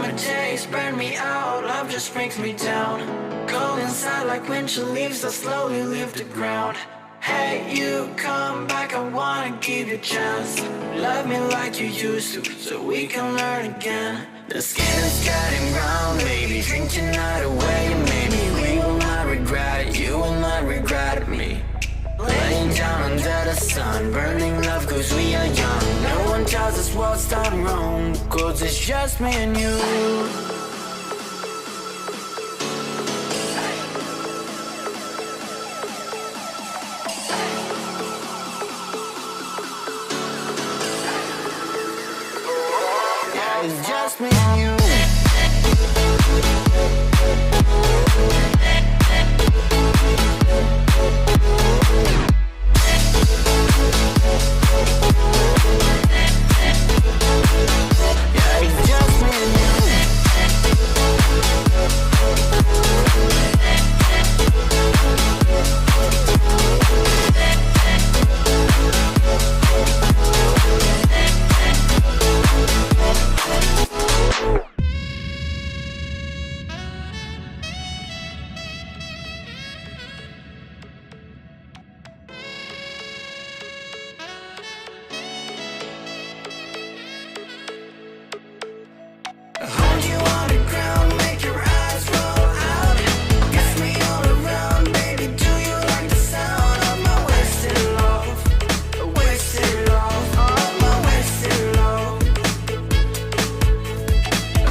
Summer days burn me out, love just brings me down. Cold inside like winter leaves that slowly leave the ground. Hey, you come back, I wanna give you a chance. Love me like you used to, so we can learn again. The skin is getting brown, baby, drink your night away. Maybe we will not regret it, you will not regret me. Laying down under the sun, burning love cause we are young. No one tells us what's done wrong, cause it's just me and you. It's just me and you. Yeah, it's just me and you. Hold you on the ground, make your eyes roll out. Kiss me all around, baby, do you like the sound of my wasted love? Wasted love, of my wasted love.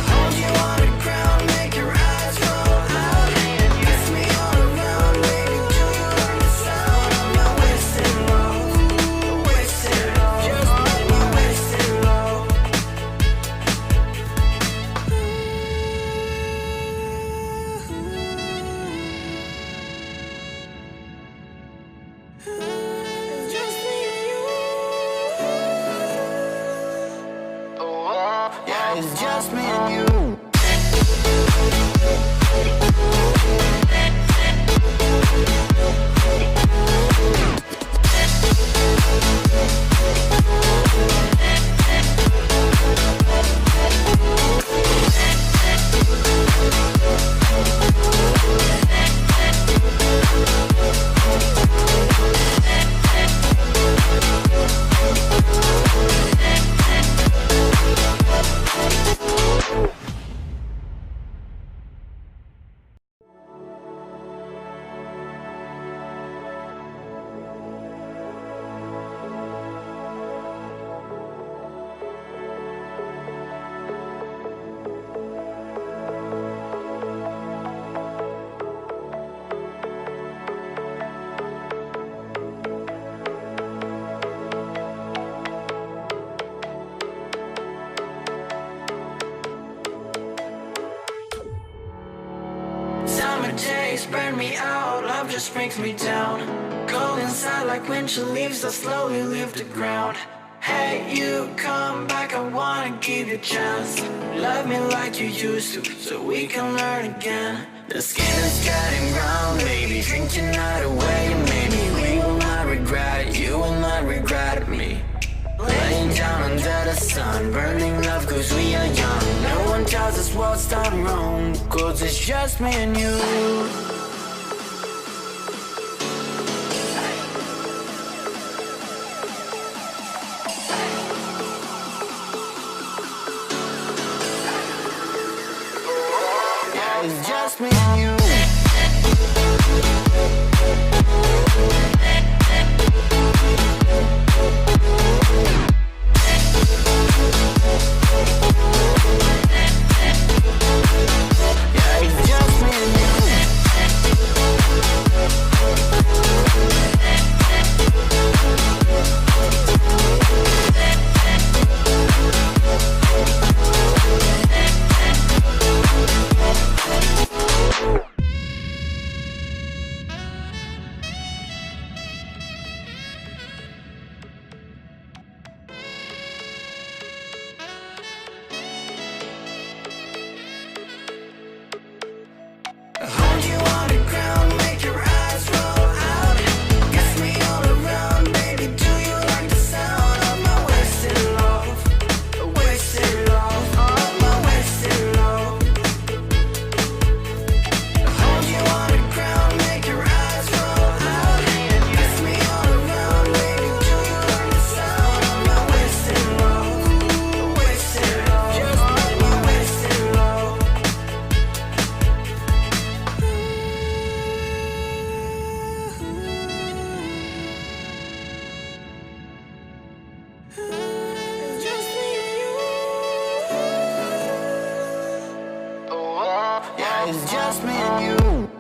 Hold you on the ground, make your eyes roll out. Kiss me all around, baby, do you like the sound of my wasted love? Wasted love, just like my wasted love. It's just me and you. Yeah, it's just me and you. Summer days burn me out, love just brings me down. Cold inside like winter leaves that slowly leave the ground. Hey, you come back, I wanna give you a chance. Love me like you used to, so we can learn again. The skin is getting brown, baby, drink your night away. Maybe we will not regret it, you will not regret me. Laying down under the sun, burning love cause we are young. No one tells us what's done wrong, cause it's just me and you. Yeah, it's just me and you. Yeah, it's just me and you. It's just me and you.